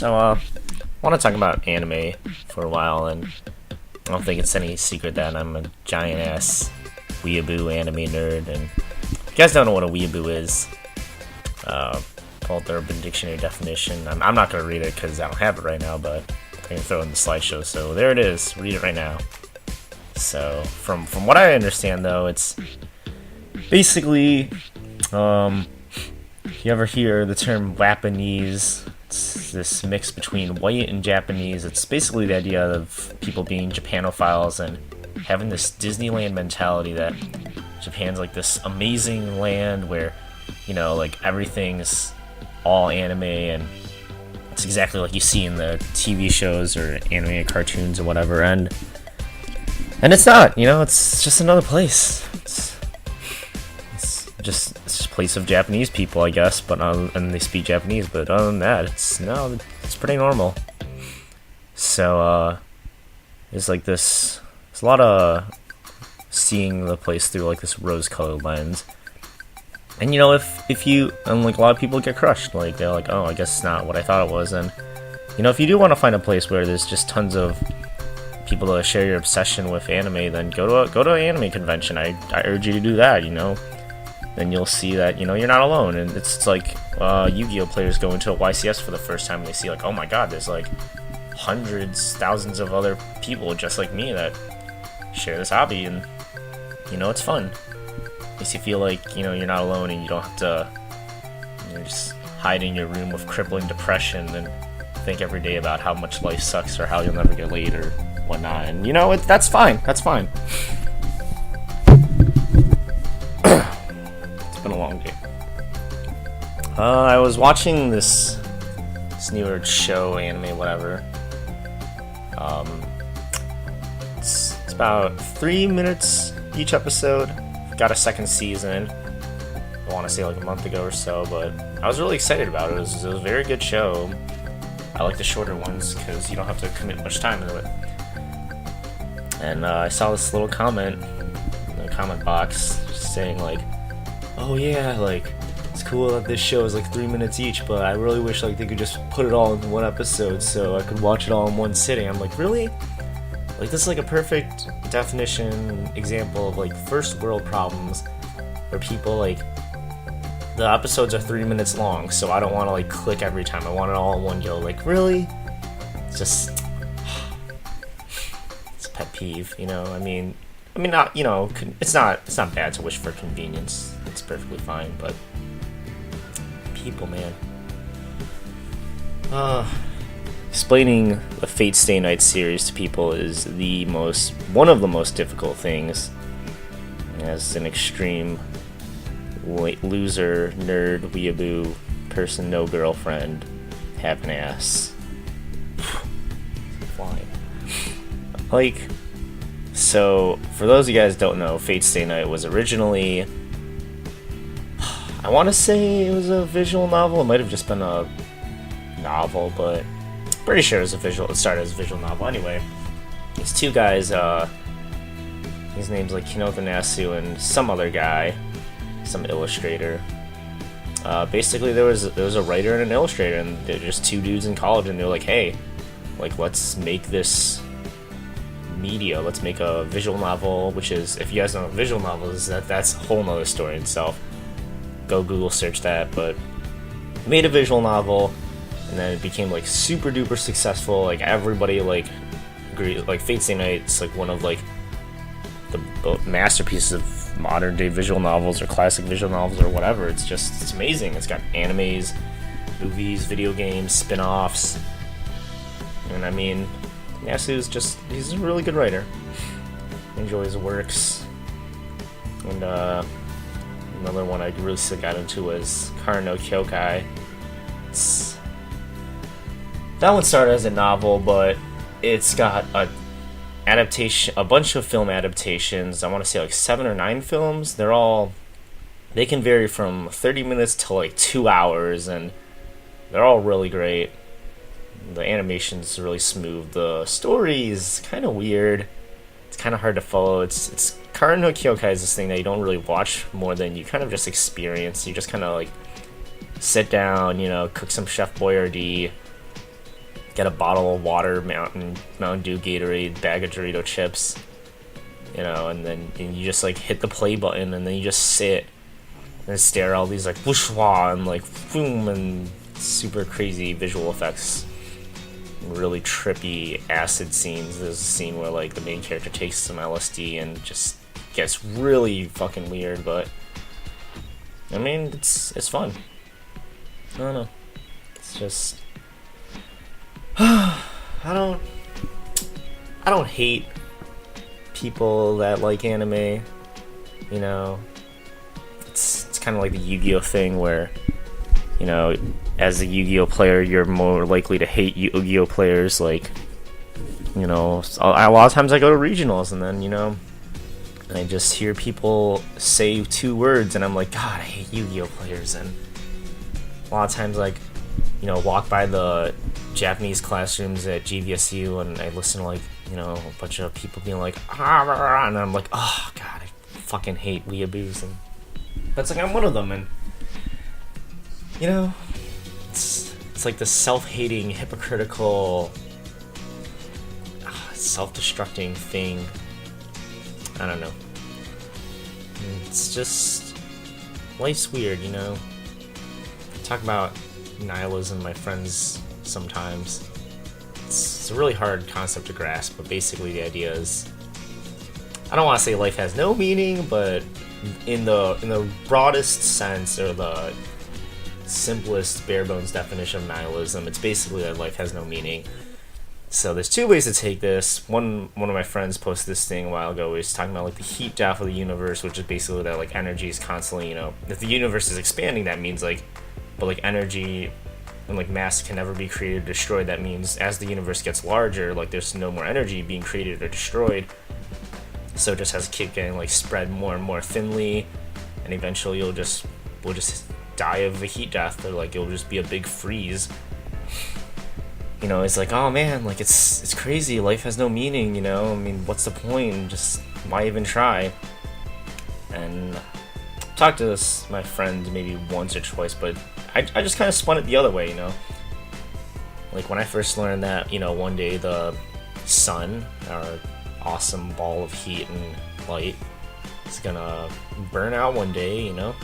I want to talk about anime for a while, and I don't think it's any secret that I'm a giant ass weeaboo anime nerd. And if you guys don't know what a weeaboo is, pull up the Urban Dictionary definition. I'm not going to read it because I don't have it right now, but I can throw it in the slideshow. So there it is. Read it right now. So from what I understand, though, it's basically, if you ever hear the term Wapanese, it's this mix between white and Japanese. It's basically the idea of people being Japanophiles and having this Disneyland mentality that Japan's like this amazing land where, you know, like everything's all anime and it's exactly like you see in the TV shows or animated cartoons or whatever. And it's not, you know, it's just another place. It's just a place of Japanese people, I guess, but and they speak Japanese. But other than that, it's pretty normal. So there's like this. There's a lot of seeing the place through like this rose-colored lens. And you know, if you and like a lot of people get crushed, like they're like, oh, I guess it's not what I thought it was. And you know, if you do want to find a place where there's just tons of people to share your obsession with anime, then go to an anime convention. I urge you to do that. You know. Then you'll see that, you know, you're not alone. And it's like Yu-Gi-Oh! Players go into a YCS for the first time and they see like, oh my god, there's like hundreds, thousands of other people just like me that share this hobby, and you know, it's fun. Makes you feel like, you know, you're not alone and you don't have to, you know, just hide in your room with crippling depression and think every day about how much life sucks or how you'll never get laid or whatnot. And you know, that's fine. That's fine. A long day. I was watching this newer show, anime, whatever. It's about 3 minutes each episode. Got a second season. I want to say like a month ago or so, but I was really excited about it. It was a very good show. I like the shorter ones because you don't have to commit much time into it. And I saw this little comment in the comment box saying like, oh yeah, like, it's cool that this show is like 3 minutes each, but I really wish like they could just put it all in one episode so I could watch it all in one sitting. I'm like, really? Like, this is like a perfect definition example of like first world problems where people like, the episodes are 3 minutes long, so I don't want to like click every time. I want it all in one go. Like, really? It's just, it's a pet peeve, you know? I mean, not, you know, it's not bad to wish for convenience. It's perfectly fine, but people, man. Explaining the Fate Stay Night series to people is one of the most difficult things. As an extreme loser, nerd, weeaboo person, no girlfriend, have an ass. Flying. Like, so, for those of you guys who don't know, Fate Stay Night was originally, I want to say it was a visual novel. It might have just been a novel, but pretty sure it started as a visual novel. Anyway, these two guys, his name's like Kinota Nasu and some other guy, some illustrator. Basically, there was a writer and an illustrator, and they're just two dudes in college, and they're like, hey, like, let's make this media, let's make a visual novel, which is, if you guys know what visual novel is, that's a whole nother story in itself. Go Google search that. But made a visual novel, and then it became like super duper successful. Like, everybody like agreed, like Fate Stay Night's like one of like the masterpieces of modern day visual novels or classic visual novels or whatever. It's amazing. It's got animes, movies, video games, spin-offs, and I mean, he's a really good writer. I enjoy his works. And another one I really got into was Karen no Kyokai. That one started as a novel, but it's got a bunch of film adaptations. I want to say like 7 or 9 films. They can vary from 30 minutes to like 2 hours, and they're all really great. The animation's really smooth. The story is kind of weird. It's kind of hard to follow. It's Karen no Kyokai is this thing that you don't really watch more than you kind of just experience. You just kind of like sit down, you know, cook some Chef Boyardee, get a bottle of water, Mountain Dew, Gatorade, bag of Dorito chips, you know, and then you just like hit the play button, and then you just sit and stare at all these like bourgeois and like boom and super crazy visual effects, really trippy acid scenes. There's a scene where like the main character takes some LSD and just gets really fucking weird, but I mean it's fun. I don't know. It's just I don't hate people that like anime, you know. It's kind of like the Yu-Gi-Oh thing where, you know, as a Yu-Gi-Oh player, you're more likely to hate Yu-Gi-Oh players. Like, you know, a lot of times I go to regionals and then, you know, I just hear people say 2 words and I'm like, God, I hate Yu-Gi-Oh players. And a lot of times, like, you know, walk by the Japanese classrooms at GVSU and I listen to, like, you know, a bunch of people being like, ah, and I'm like, oh God, I fucking hate weeaboos. And that's like, I'm one of them. And, you know, it's like this self-hating, hypocritical, self-destructing thing. I don't know. It's just, life's weird, you know. I talk about nihilism, my friends, sometimes. It's a really hard concept to grasp, but basically the idea is, I don't want to say life has no meaning, but in the broadest sense, or the simplest, bare bones definition of nihilism, it's basically that life has no meaning. So there's 2 ways to take this. One of my friends posted this thing a while ago. He was talking about like the heat death of the universe, which is basically that like energy is constantly, you know, if the universe is expanding, that means like, but like energy and like mass can never be created or destroyed. That means as the universe gets larger, like there's no more energy being created or destroyed. So it just has to keep getting like spread more and more thinly, and eventually we'll just die of a heat death, or like it'll just be a big freeze. You know, it's like, oh man, like it's crazy. Life has no meaning, you know. I mean, what's the point? Just why even try? And I've talked to my friend maybe once or twice, but I just kind of spun it the other way, you know. Like when I first learned that, you know, one day the sun, our awesome ball of heat and light, is gonna burn out one day, you know,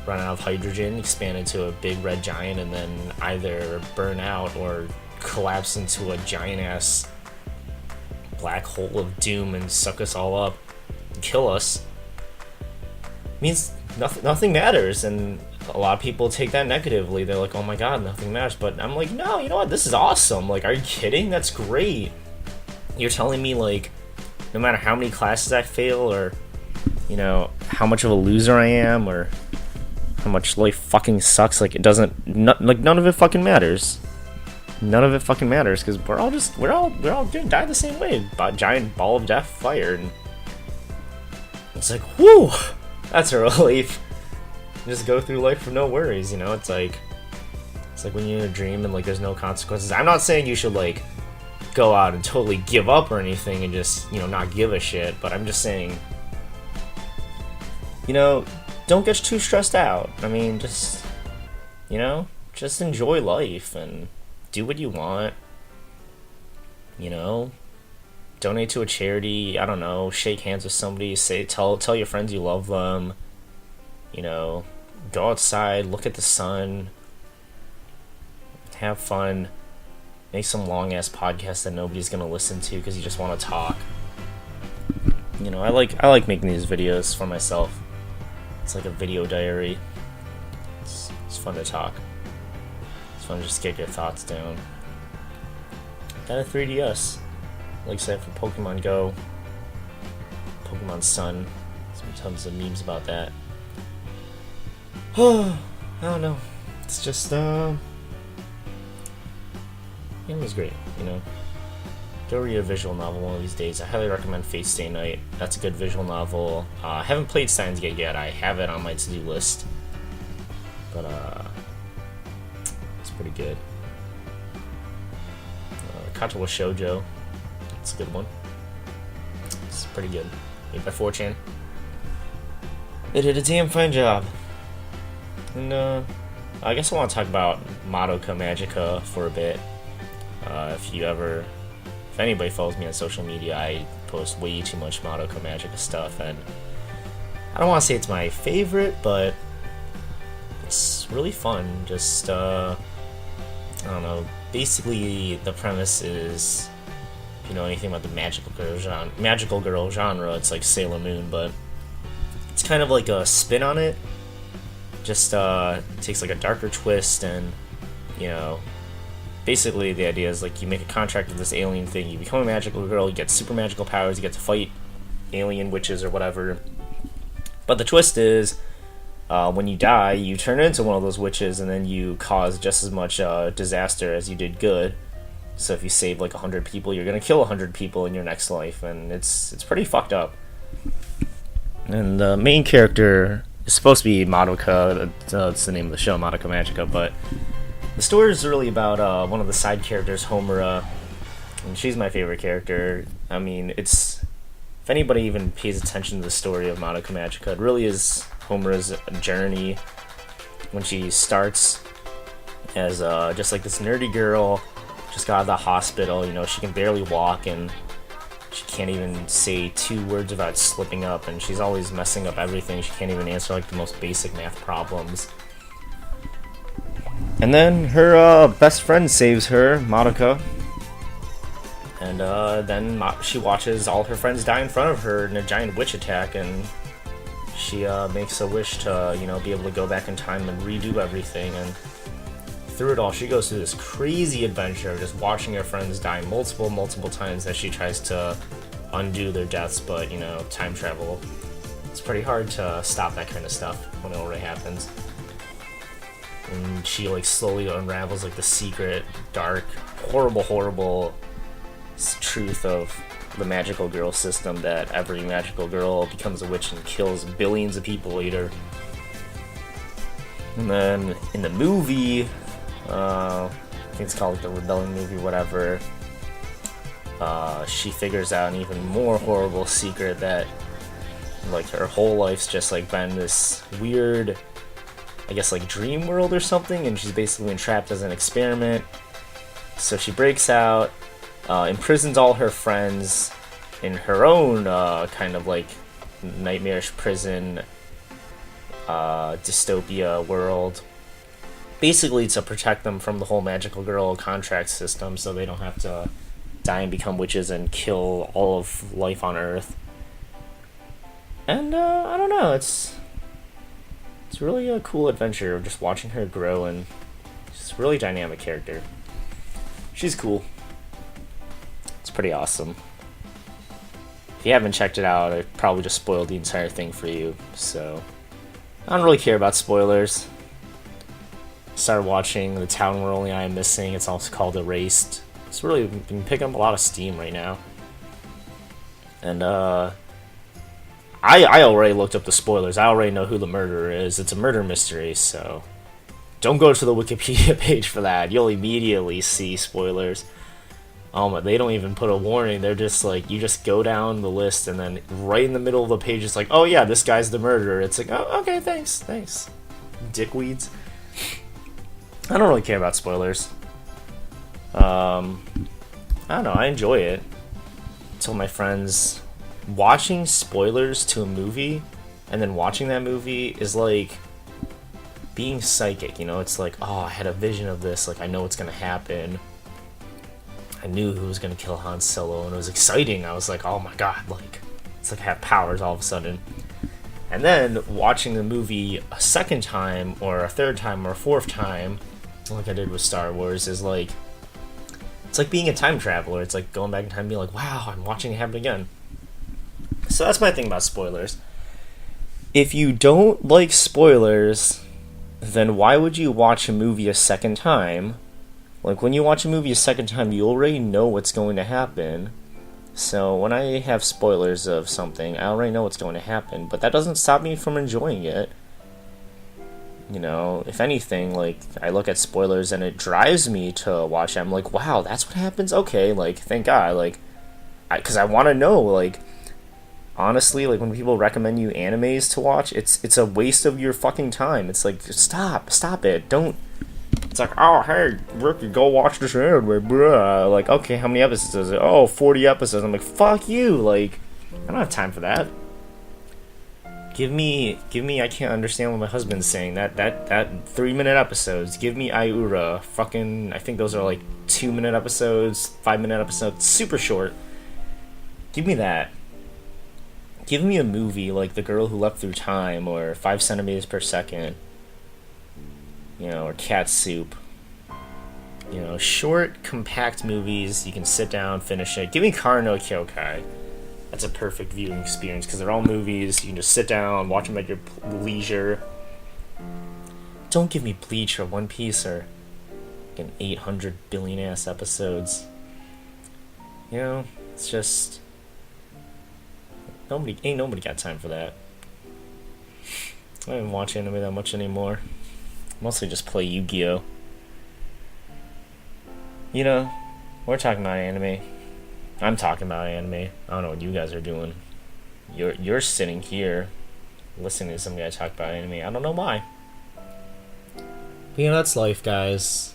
run out of hydrogen, expand into a big red giant, and then either burn out or collapse into a giant ass black hole of doom and suck us all up and kill us. It means nothing matters, and a lot of people take that negatively. They're like, oh my God, nothing matters. But I'm like, no, you know what, this is awesome. Like, are you kidding? That's great. You're telling me, like, no matter how many classes I fail, or, you know, how much of a loser I am, or how much life fucking sucks, like, it doesn't, like, none of it fucking matters. None of it fucking matters, because we're all gonna die the same way. A giant ball of death, fire, and it's like, whoo, that's a relief. Just go through life with no worries, you know. It's like when you're in a dream and like there's no consequences. I'm not saying you should like go out and totally give up or anything and just, you know, not give a shit, but I'm just saying, you know, don't get too stressed out. I mean, just, you know, just enjoy life and do what you want, you know, donate to a charity, I don't know, shake hands with somebody, tell your friends you love them, you know, go outside, look at the sun, have fun, make some long ass podcasts that nobody's gonna listen to because you just want to talk. You know, I like making these videos for myself. It's like a video diary. It's fun to talk. It's fun to just get your thoughts down. Got a 3DS. Like I said, for Pokemon Go, Pokemon Sun. Some tons of memes about that. I don't know. It's just it was great, you know. Go read a visual novel one of these days. I highly recommend Fate Stay Night. That's a good visual novel. I haven't played Steins Gate yet. I have it on my to-do list. But it's pretty good. Katawa Shoujo. It's a good one. It's pretty good. Made by 4chan. They did a damn fine job. And I guess I want to talk about Madoka Magica for a bit. If anybody follows me on social media, I post way too much Madoka Magica stuff, and I don't want to say it's my favorite, but it's really fun. Just, I don't know, basically the premise is, if you know anything about the magical girl genre, it's like Sailor Moon, but it's kind of like a spin on it. Just takes like a darker twist, and basically the idea is like you make a contract with this alien thing, you become a magical girl, you get super magical powers, you get to fight alien witches or whatever. But the twist is, when you die, you turn into one of those witches, and then you cause just as much disaster as you did good. So if you save like 100 people, you're gonna kill 100 people in your next life, and it's pretty fucked up. And the main character is supposed to be Madoka. That's the name of the show, Madoka Magica. But the story is really about one of the side characters, Homura, and she's my favorite character. I mean, if anybody even pays attention to the story of Madoka Magica, it really is Homura's journey when she starts as just like this nerdy girl, just got out of the hospital. She can barely walk, and she can't even say 2 words without slipping up, and she's always messing up everything. She can't even answer like the most basic math problems. And then her best friend saves her, Madoka, and then she watches all her friends die in front of her in a giant witch attack, and she makes a wish to, be able to go back in time and redo everything. And through it all, she goes through this crazy adventure of just watching her friends die multiple times as she tries to undo their deaths. But, time travel, it's pretty hard to stop that kind of stuff when it already happens. And she, like, slowly unravels, like, the secret, dark, horrible truth of the magical girl system, that every magical girl becomes a witch and kills billions of people later. And then, in the movie, I think it's called like the Rebellion movie, whatever, she figures out an even more horrible secret that, like, her whole life's just, like, been this weird, I guess, like, dream world or something, and she's basically entrapped as an experiment. So she breaks out, imprisons all her friends in her own kind of like nightmarish prison dystopia world, basically to protect them from the whole magical girl contract system, so they don't have to die and become witches and kill all of life on Earth. And I don't know, it's really a cool adventure of just watching her grow, and she's a really dynamic character. She's cool. It's pretty awesome. If you haven't checked it out, I probably just spoiled the entire thing for you, so I don't really care about spoilers. Started watching The Town Where Only I Am Missing. It's also called Erased. It's really been picking up a lot of steam right now. And I already looked up the spoilers. I already know who the murderer is. It's a murder mystery, so don't go to the Wikipedia page for that. You'll immediately see spoilers. They don't even put a warning. They're just like, you just go down the list, and then right in the middle of the page, it's like, oh yeah, this guy's the murderer. It's like, oh, okay, thanks. Dickweeds. I don't really care about spoilers. I don't know, I enjoy it. Until my friends, watching spoilers to a movie, and then watching that movie is like being psychic, it's like, oh, I had a vision of this, like, I know what's gonna happen. I knew who was gonna kill Han Solo, and it was exciting. I was like, oh my god, like, it's like I have powers all of a sudden. And then watching the movie a second time, or a third time, or a fourth time, like I did with Star Wars, is like, it's like being a time traveler. It's like going back in time and being like, wow, I'm watching it happen again. So that's my thing about spoilers. If you don't like spoilers, then why would you watch a movie a second time? Like, when you watch a movie a second time, you already know what's going to happen. So when I have spoilers of something, I already know what's going to happen, but that doesn't stop me from enjoying it. If anything, like, I look at spoilers and it drives me to watch it. I'm like, wow, that's what happens? Okay, like, thank God, like, because I want to know, like, honestly, like, when people recommend you animes to watch, it's a waste of your fucking time. It's like, stop it, don't. It's like, oh, hey, Ricky, go watch this anime, bruh. Like, okay, how many episodes is it? Oh, 40 episodes. I'm like, fuck you. Like, I don't have time for that. Give me, I can't understand what my husband's saying. That 3-minute episodes. Give me Aiura. Fucking, I think those are like 2-minute episodes, 5-minute episodes. Super short. Give me that. Give me a movie like The Girl Who Leapt Through Time or 5 centimeters per second. You know, or Cat Soup. You know, short, compact movies. You can sit down, finish it. Give me Kara no Kyokai. That's a perfect viewing experience because they're all movies. You can just sit down, watch them at your leisure. Don't give me Bleach or One Piece or fucking 800 billion ass episodes. You know, it's just ain't nobody got time for that. I don't even watch anime that much anymore. Mostly just play Yu-Gi-Oh. You know, we're talking about anime. I'm talking about anime. I don't know what you guys are doing. You're sitting here listening to some guy talk about anime. I don't know why. But you know, that's life, guys.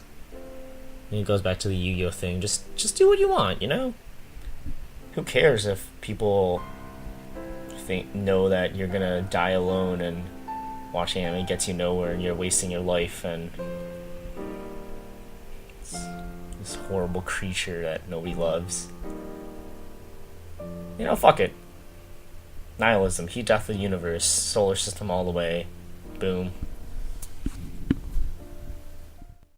And it goes back to the Yu-Gi-Oh thing. Just do what you want, you know? Who cares if people know that you're gonna die alone and watching anime gets you nowhere and you're wasting your life and this horrible creature that nobody loves. You know, fuck it. Nihilism, heat death of the universe, solar system all the way. Boom.